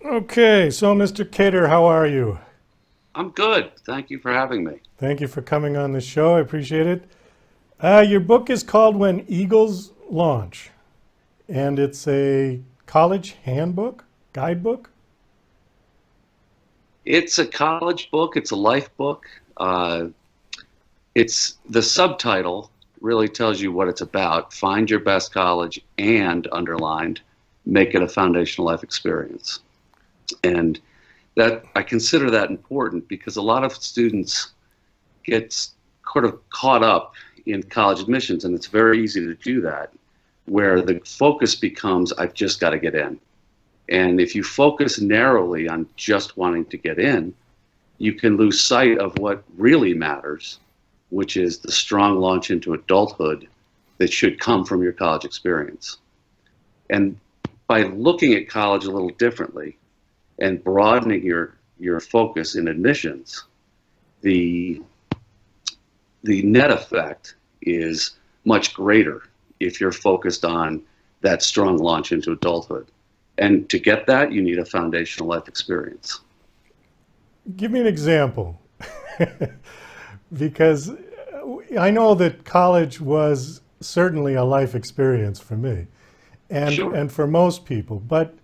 Okay, so Mr. Keator, how are you? I'm good. Thank you for having me. Thank you for coming on the show. I appreciate it. Your book is called When Eagles Launch, and it's a college handbook, guidebook. It's a college book, it's a life book. Uh, it's the subtitle really tells you what it's about. Find your best college and underlined, make it a foundational life experience. And that I consider that important because a lot of students get sort of caught up in college admissions, and it's very easy to do that, where the focus becomes, I've just got to get in. And if you focus narrowly on just wanting to get in, you can lose sight of what really matters, which is the strong launch into adulthood that should come from your college experience. And by looking at college a little differently and broadening your focus in admissions, the the net effect is much greater if you're focused on that strong launch into adulthood. And to get that, you need a foundational life experience. Give me an example, because I know that college was certainly a life experience for me, and Sure. and for most people, but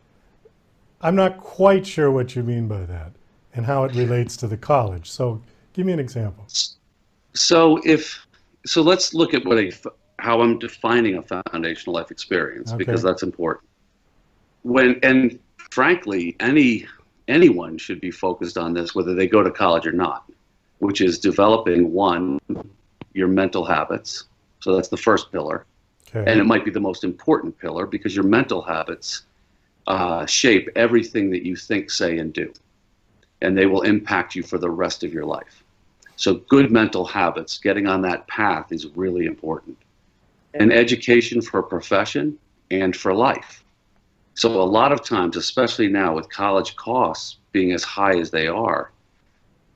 I'm not quite sure what you mean by that and how it relates to the college. So give me an example. So if so, let's look at how I'm defining a foundational life experience because Okay. that's important. And frankly, anyone should be focused on this, whether they go to college or not, which is developing one, your mental habits. So that's the first pillar, and Okay. it might be the most important pillar because your mental habits shape everything that you think, say, and do, and they will impact you for the rest of your life. So good mental habits, getting on that path is really important. And education for a profession and for life. So a lot of times, especially now with college costs being as high as they are,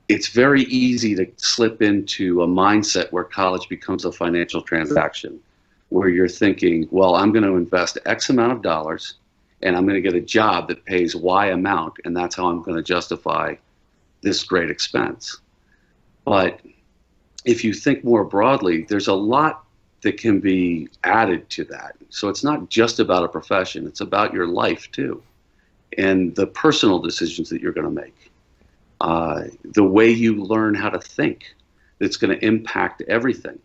it's very easy to slip into a mindset where college becomes a financial transaction, where you're thinking, well, I'm going to invest X amount of dollars and I'm going to get a job that pays Y amount, and that's how I'm going to justify this great expense. But if you think more broadly, there's a lot that can be added to that. So it's not just about a profession, it's about your life too, and the personal decisions that you're going to make, the way you learn how to think that's going to impact everything,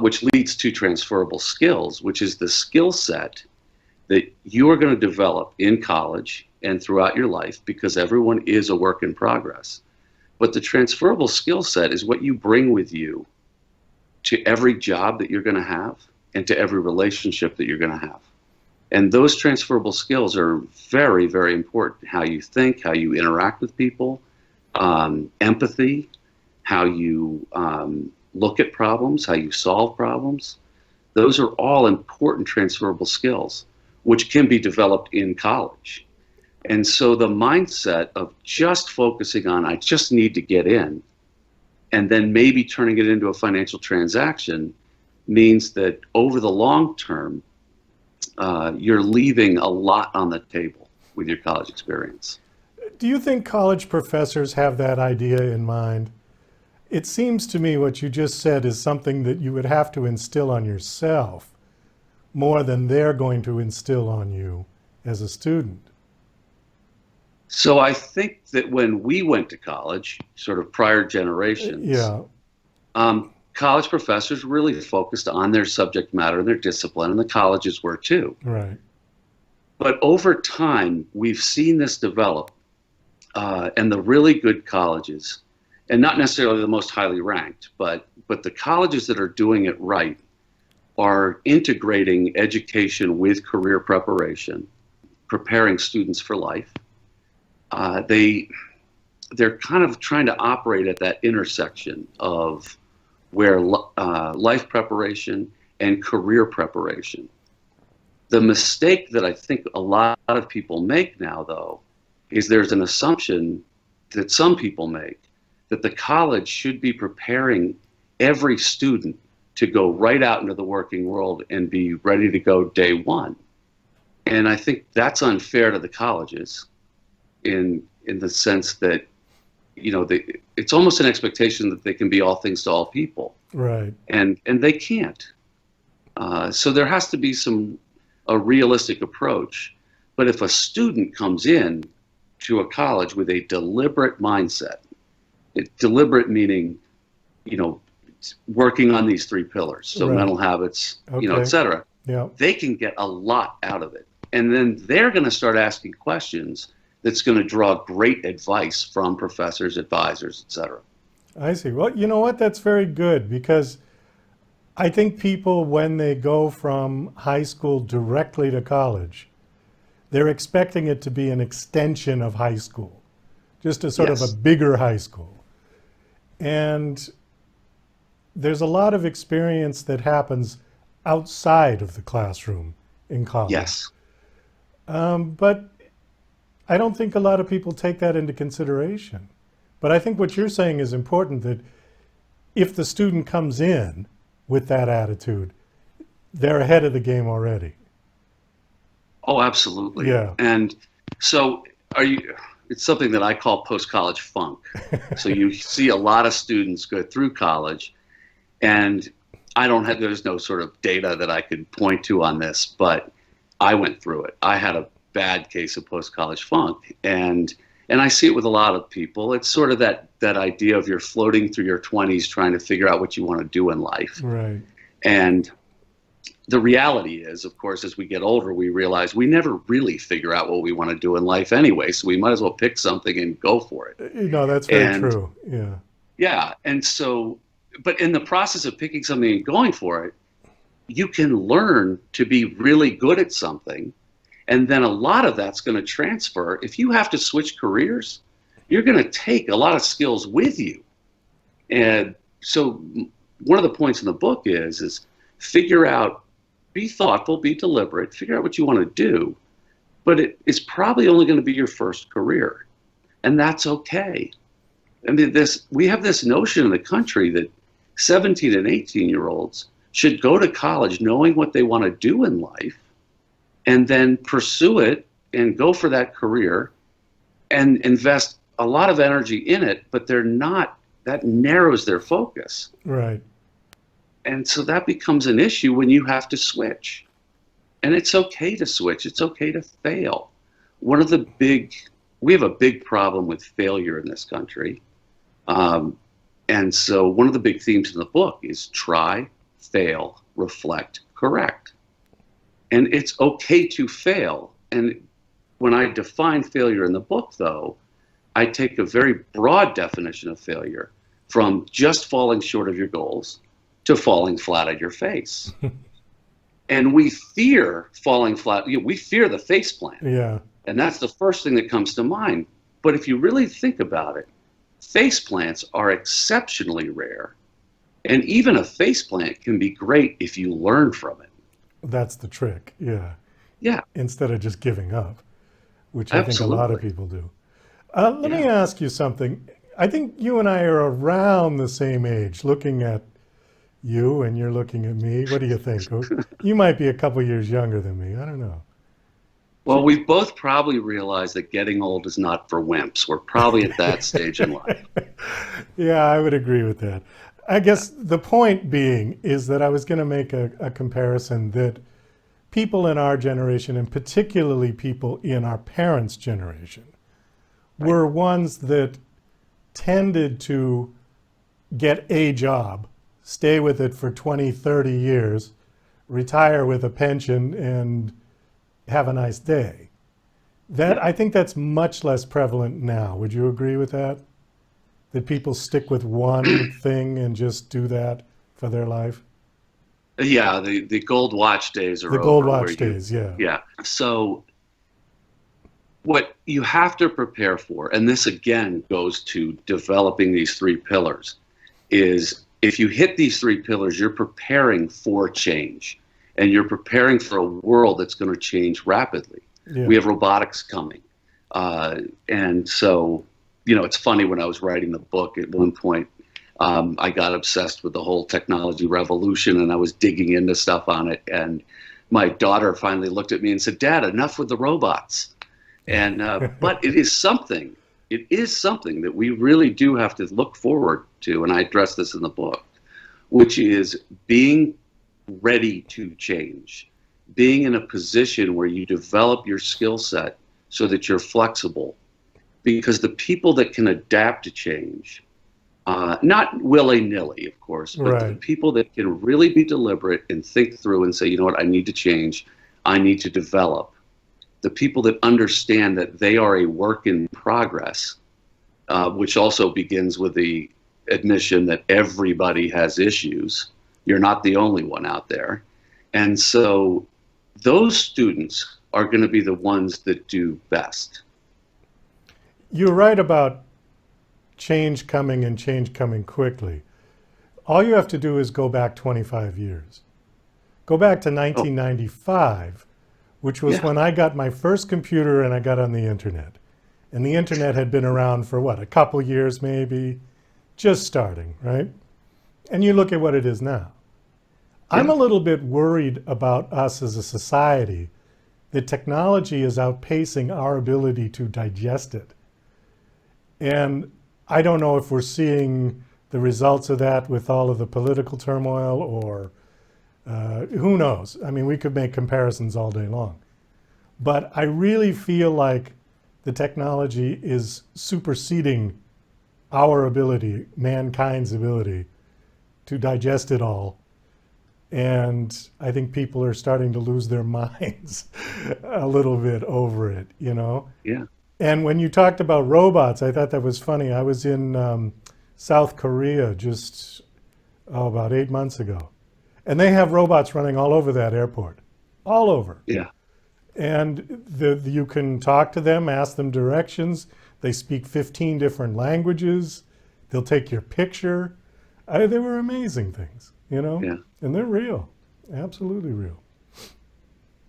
which leads to transferable skills, which is the skill set that you are going to develop in college and throughout your life because everyone is a work in progress. But the transferable skill set is what you bring with you to every job that you're going to have and to every relationship that you're going to have. And those transferable skills are very, very important. How you think, how you interact with people, empathy, how you look at problems, how you solve problems. Those are all important transferable skills, which can be developed in college. And so the mindset of just focusing on, I just need to get in, and then maybe turning it into a financial transaction means that over the long term, you're leaving a lot on the table with your college experience. Do you think college professors have that idea in mind? It seems to me what you just said is something that you would have to instill on yourself more than they're going to instill on you as a student. So I think that when we went to college, sort of prior generations, Yeah, college professors really focused on their subject matter and their discipline, and the colleges were too. right. But over time, we've seen this develop, and the really good colleges, and not necessarily the most highly ranked, but the colleges that are doing it right are integrating education with career preparation, preparing students for life. They they're kind of trying to operate at that intersection of where life preparation and career preparation. The mistake that I think a lot of people make now, though, is there's an assumption that some people make that the college should be preparing every student to go right out into the working world and be ready to go day one. And I think that's unfair to the colleges. in the sense that, it's almost an expectation that they can be all things to all people, Right. and they can't. So there has to be a realistic approach. But if a student comes in to a college with a deliberate mindset, deliberate meaning, working on these three pillars, so Right. mental habits, Okay. et cetera, Yeah. they can get a lot out of it. And then they're going to start asking questions that's going to draw great advice from professors, advisors, et cetera. I see. Well, you know what? That's very good, because I think people, when they go from high school directly to college, they're expecting it to be an extension of high school, just a sort of a Yes. bigger high school. And there's a lot of experience that happens outside of the classroom in college. Yes. But I don't think a lot of people take that into consideration. But I think what you're saying is important, that if the student comes in with that attitude, they're ahead of the game already. Oh, absolutely. Yeah. And so it's something that I call post-college funk. So you see a lot of students go through college, and there's no sort of data that I could point to on this, but I went through it. I had a bad case of post-college funk, and I see it with a lot of people. It's sort of that idea of you're floating through your 20s trying to figure out what you want to do in life. Right. And the reality is, of course, as we get older, we realize we never really figure out what we want to do in life anyway, so we might as well pick something and go for it. That's very true. Yeah. Yeah. And so, but in the process of picking something and going for it, you can learn to be really good at something. And then a lot of that's going to transfer. If you have to switch careers, you're going to take a lot of skills with you. And so one of the points in the book is figure out, be thoughtful, be deliberate, figure out what you want to do, but it's probably only going to be your first career. And that's okay. I mean, we have this notion in the country that 17 and 18-year-olds should go to college knowing what they want to do in life, and then pursue it and go for that career and invest a lot of energy in it, but that narrows their focus. Right. And so that becomes an issue when you have to switch. And it's okay to switch. It's okay to fail. We have a big problem with failure in this country. And so one of the big themes in the book is try, fail, reflect, correct. And it's okay to fail. And when I define failure in the book, though, I take a very broad definition of failure, from just falling short of your goals to falling flat on your face. And we fear falling flat. We fear the face plant. Yeah. And that's the first thing that comes to mind. But if you really think about it, face plants are exceptionally rare. And even a face plant can be great if you learn from it. That's the trick. Yeah. Yeah. Instead of just giving up, which I think a lot of people do. Let me ask you something. I think you and I are around the same age, looking at you, and you're looking at me. What do you think? You might be a couple years younger than me. I don't know. Well, we've both probably realized that getting old is not for wimps. We're probably at that stage in life. Yeah, I would agree with that. I guess the point being is that I was going to make a comparison that people in our generation, and particularly people in our parents' generation, were ones that tended to get a job, stay with it for 20, 30 years, retire with a pension, and have a nice day. I think that's much less prevalent now. Would you agree with that? That people stick with one thing and just do that for their life? Yeah, the gold watch days are over. The gold watch days, yeah. Yeah. So what you have to prepare for, and this again goes to developing these three pillars, is if you hit these three pillars, you're preparing for change. And you're preparing for a world that's going to change rapidly. Yeah. We have robotics coming. And so, it's funny, when I was writing the book at one point, I got obsessed with the whole technology revolution, and I was digging into stuff on it. And my daughter finally looked at me and said, "Dad, enough with the robots." And but it is something. It is something that we really do have to look forward to, and I address this in the book, which is being ready to change, being in a position where you develop your skill set so that you're flexible. Because the people that can adapt to change, not willy-nilly, of course, but the Right. people that can really be deliberate and think through and say, you know what, I need to change, I need to develop. The people that understand that they are a work in progress, which also begins with the admission that everybody has issues. You're not the only one out there. And so those students are going to be the ones that do best. You're right about change coming and change coming quickly. All you have to do is go back 25 years. Go back to Oh, 1995, which was yeah, when I got my first computer and I got on the internet. And the internet had been around for what, a couple years maybe, just starting, right? And you look at what it is now. I'm yeah. a little bit worried about us as a society that technology is outpacing our ability to digest it. And I don't know if we're seeing the results of that with all of the political turmoil or who knows? I mean, we could make comparisons all day long. But I really feel like the technology is superseding our ability, mankind's ability, to digest it all. And I think people are starting to lose their minds a little bit over it, you know? Yeah. And when you talked about robots, I thought that was funny. I was in South Korea just about 8 months ago. And they have robots running all over that airport, all over. Yeah. And you can talk to them, ask them directions. They speak 15 different languages. They'll take your picture. They were amazing things, you know? Yeah. And they're real, absolutely real.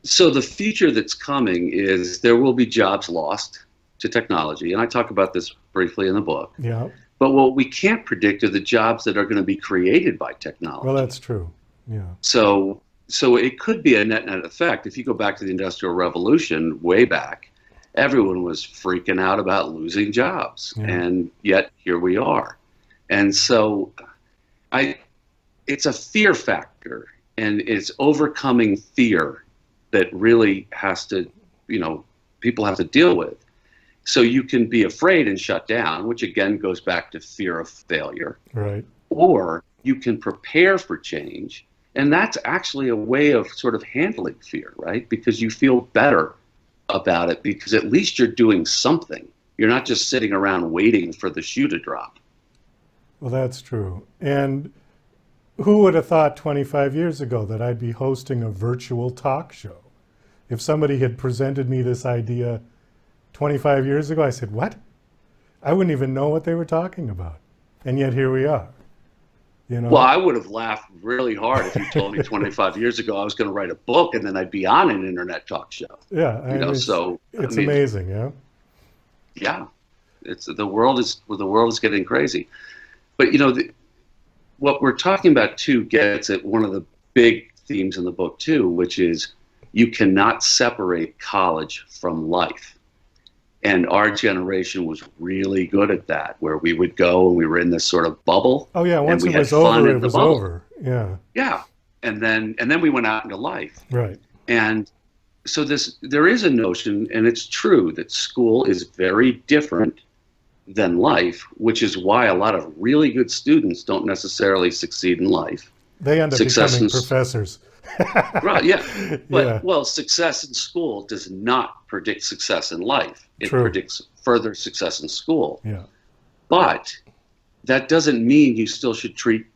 So the future that's coming is there will be jobs lost to technology. And I talk about this briefly in the book. Yeah, But what we can't predict are the jobs that are going to be created by well, technology. that's true. Yeah, So it could be a net effect. If you go back to the Industrial Revolution way back, everyone was freaking out about losing jobs. yeah. And yet here we are. And so I it's a fear factor, and it's overcoming fear that really has to, people have to deal with. So you can be afraid and shut down, which again goes back to fear of failure, Right. or you can prepare for change. And that's actually a way of sort of handling fear, right? Because you feel better about it because at least you're doing something. You're not just sitting around waiting for the shoe to drop. Well, that's true. And who would have thought 25 years ago that I'd be hosting a virtual talk show? If somebody had presented me this idea 25 years ago, I said, what? I wouldn't even know what they were talking about. And yet here we are, you Well, know? I would have laughed really hard if you told me 25 years ago I was going to write a book and then I'd be on an internet talk show. Yeah, I mean, So I it's mean, amazing, yeah? yeah, it's the world is getting crazy. But what we're talking about too gets at one of the big themes in the book too, which is you cannot separate college from life. And our generation was really good at that, where we would go and we were in this sort of bubble Oh, yeah, and once we it had was fun over, in it the was bubble. over. Yeah, Yeah. And then we went out into life. right. And so there is a notion, and it's true, that school is very different than life, which is why a lot of really good students don't necessarily succeed in life. They end up Success becoming in professors. Right, yeah. Yeah, Well, success in school does not predict success in life. It true. predicts further success in school. Yeah, But that doesn't mean you still should treat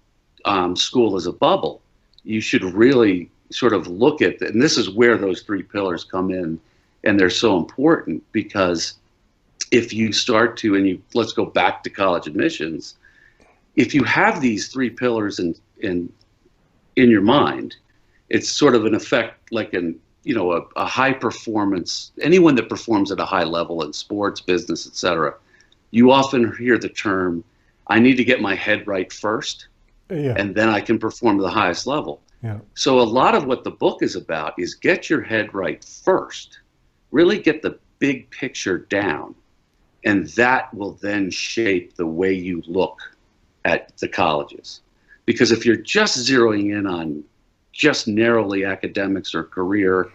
school as a bubble. You should really sort of look at, and this is where those three pillars come in, and they're so important because if you start to, let's go back to college admissions, if you have these three pillars in your mind, it's sort of an effect like a high performance, anyone that performs at a high level in sports, business, etc. You often hear the term, I need to get my head right first, yeah, and then I can perform to the highest level. yeah, So a lot of what the book is about is get your head right first. Really get the big picture down, and that will then shape the way you look at the colleges. Because if you're just zeroing in on just narrowly academics or career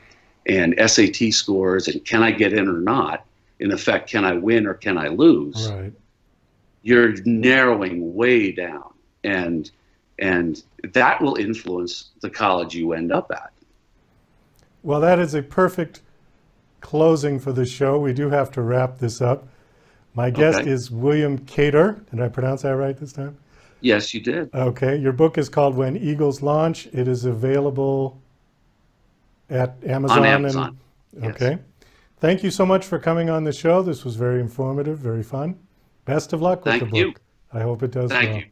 and SAT scores and can I get in or not, in effect, can I win or can I lose? Right. You're narrowing way down, and that will influence the college you end up at. Well, that is a perfect closing for the show. We do have to wrap this up. My guest Okay. is William Keator. Did I pronounce that right this time? Yes, you did. Okay. Your book is called When Eagles Launch. It is available at Amazon. On Amazon. Yes. Okay. Thank you so much for coming on the show. This was very informative, very fun. Best of luck with the Thank book. you. I hope it does Thank well. you.